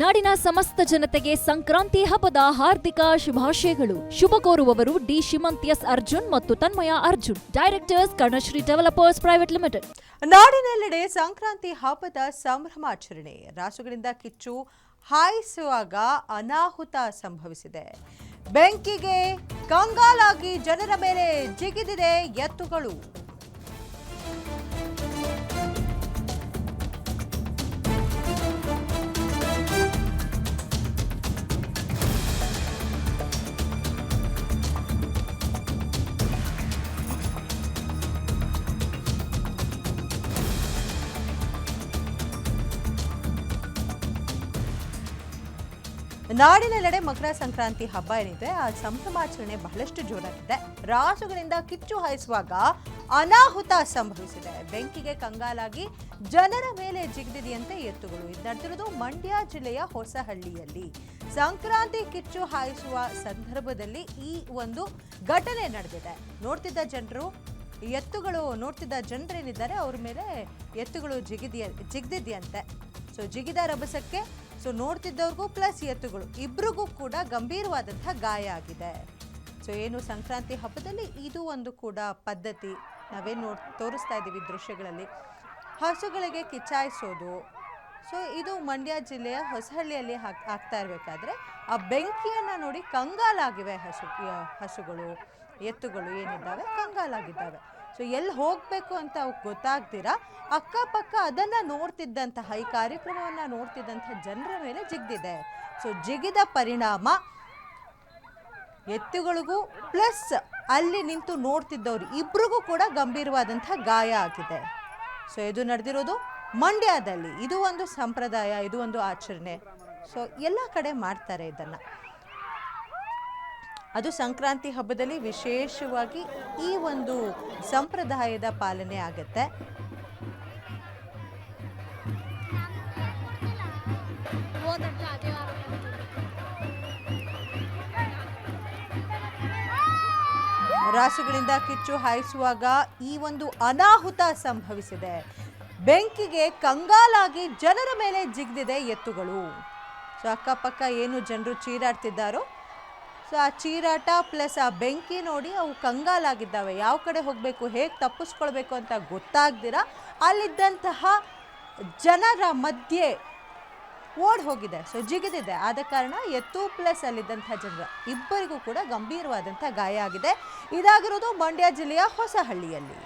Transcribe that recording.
ನಾಡಿನ ಸಮಸ್ತ ಜನತೆಗೆ ಸಂಕ್ರಾಂತಿ ಹಬ್ಬದ ಹಾರ್ದಿಕ ಶುಭಾಶಯಗಳು. ಶುಭ ಕೋರುವವರು ಡಿ ಶಿಮಂತ್ ಅರ್ಜುನ್ ಮತ್ತು Tanmaya Arjun, directors Karnashree developers private limited. ನಾಡಿನೆಲ್ಲೆಡೆ ಸಂಕ್ರಾಂತಿ ಹಬ್ಬದ ಸಂಭ್ರಮಾಚರಣೆ. ರಾಸುಗಳಿಂದ ಕಿಚ್ಚು ಹಾಯಿಸುವಾಗ ಅನಾಹುತ ಸಂಭವಿಸಿದೆ. ಬೆಂಕಿಗೆ ಕಂಗಾಲಾಗಿ ಜನರ ಮೇಲೆ ಜಿಗಿದಿದೆ ಎತ್ತುಗಳು. ನಾಡಿನೆಲ್ಲೆಡೆ ಮಕರ ಸಂಕ್ರಾಂತಿ ಹಬ್ಬ ಏನಿದೆ ಆ ಸಂಭ್ರಮಾಚರಣೆ ಬಹಳಷ್ಟು ಜೋರಾಗಿದೆ. ರಾಸುಗಳಿಂದ ಕಿಚ್ಚು ಹಾಯಿಸುವಾಗ ಅನಾಹುತ ಸಂಭವಿಸಿದೆ. ಬೆಂಕಿಗೆ ಕಂಗಾಲಾಗಿ ಜನರ ಮೇಲೆ ಜಿಗಿದಿದೆಯಂತೆ ಎತ್ತುಗಳು. ಇದು ನಡೆದಿರೋದು ಮಂಡ್ಯ ಜಿಲ್ಲೆಯ ಹೊಸಹಳ್ಳಿಯಲ್ಲಿ. ಸಂಕ್ರಾಂತಿ ಕಿಚ್ಚು ಹಾಯಿಸುವ ಸಂದರ್ಭದಲ್ಲಿ ಈ ಒಂದು ಘಟನೆ ನಡೆದಿದೆ. ನೋಡ್ತಿದ್ದ ಜನರೇನಿದ್ದಾರೆ ಅವ್ರ ಮೇಲೆ ಎತ್ತುಗಳು ಜಿಗಿದಿದೆಯಂತೆ. ಸೊ ಜಿಗಿದ ರಭಸಕ್ಕೆ ನೋಡ್ತಿದ್ದವ್ರಿಗೂ ಪ್ಲಸ್ ಎತ್ತುಗಳು ಇಬ್ರಿಗೂ ಕೂಡ ಗಂಭೀರವಾದಂತಹ ಗಾಯ ಆಗಿದೆ. ಸೊ ಏನು ಸಂಕ್ರಾಂತಿ ಹಬ್ಬದಲ್ಲಿ ಇದು ಒಂದು ಕೂಡ ಪದ್ಧತಿ ನಾವೇನು ತೋರಿಸ್ತಾ ಇದ್ದೀವಿ ದೃಶ್ಯಗಳಲ್ಲಿ, ಹಸುಗಳಿಗೆ ಕಿಚ್ಚಾಯಿಸೋದು. ಸೊ ಇದು ಮಂಡ್ಯ ಜಿಲ್ಲೆಯ ಹೊಸಹಳ್ಳಿಯಲ್ಲಿ ಆಗ್ತಾ ಇರಬೇಕಾದ್ರೆ ಆ ಬೆಂಕಿಯನ್ನು ನೋಡಿ ಕಂಗಾಲಾಗಿವೆ ಹಸುಗಳು, ಎತ್ತುಗಳು ಏನಿದ್ದಾವೆ ಕಂಗಾಲಾಗಿದ್ದಾವೆ. ಸೊ ಎಲ್ಲಿ ಹೋಗಬೇಕು ಅಂತ ಅವ್ರಿಗೆ ಗೊತ್ತಾಗ್ದಿರಾ ಅಕ್ಕಪಕ್ಕ ಅದನ್ನು ನೋಡ್ತಿದ್ದಂತಹ ಈ ಕಾರ್ಯಕ್ರಮವನ್ನು ನೋಡ್ತಿದ್ದಂತಹ ಜನರ ಮೇಲೆ ಜಿಗಿದಿದೆ. ಸೊ ಜಿಗಿದ ಪರಿಣಾಮ ಎತ್ತುಗಳಿಗೂ ಪ್ಲಸ್ ಅಲ್ಲಿ ನಿಂತು ನೋಡ್ತಿದ್ದವ್ರು ಇಬ್ರಿಗೂ ಕೂಡ ಗಂಭೀರವಾದಂತಹ ಗಾಯ ಆಗಿದೆ. ಸೊ ಇದು ನಡೆದಿರೋದು ಮಂಡ್ಯದಲ್ಲಿ. ಇದು ಒಂದು ಸಂಪ್ರದಾಯ, ಇದು ಒಂದು ಆಚರಣೆ. ಸೊ ಎಲ್ಲ ಕಡೆ ಮಾಡ್ತಾರೆ ಇದನ್ನು. ಅದು ಸಂಕ್ರಾಂತಿ ಹಬ್ಬದಲ್ಲಿ ವಿಶೇಷವಾಗಿ ಈ ಒಂದು ಸಂಪ್ರದಾಯದ ಪಾಲನೆ ಆಗುತ್ತೆ. ರಾಸುಗಳಿಂದ ಕಿಚ್ಚು ಹಾಯಿಸುವಾಗ ಈ ಒಂದು ಅನಾಹುತ ಸಂಭವಿಸಿದೆ. ಬೆಂಕಿಗೆ ಕಂಗಾಲಾಗಿ ಜನರ ಮೇಲೆ ಜಿಗಿದಿದೆ ಎತ್ತುಗಳು. ಸೊ ಅಕ್ಕಪಕ್ಕ ಏನು ಜನರು ಚೀರಾಡ್ತಿದ್ದಾರೋ ಸೊ ಆ ಚೀರಾಟ ಪ್ಲಸ್ ಆ ಬೆಂಕಿ ನೋಡಿ ಅವು ಕಂಗಾಲಾಗಿದ್ದಾವೆ. ಯಾವ ಕಡೆ ಹೋಗಬೇಕು, ಹೇಗೆ ತಪ್ಪಿಸ್ಕೊಳ್ಬೇಕು ಅಂತ ಗೊತ್ತಾಗ್ದಿರ ಅಲ್ಲಿದ್ದಂತಹ ಜನರ ಮಧ್ಯೆ ಓಡ್ ಹೋಗಿದೆ. ಸೊ ಜಿಗಿದಿದೆ. ಆದ ಕಾರಣ ಎತ್ತು ಪ್ಲಸ್ ಅಲ್ಲಿದ್ದಂಥ ಜನರ ಇಬ್ಬರಿಗೂ ಕೂಡ ಗಂಭೀರವಾದಂಥ ಗಾಯ ಆಗಿದೆ. ಇದಾಗಿರೋದು ಮಂಡ್ಯ ಜಿಲ್ಲೆಯ ಹೊಸಹಳ್ಳಿಯಲ್ಲಿ.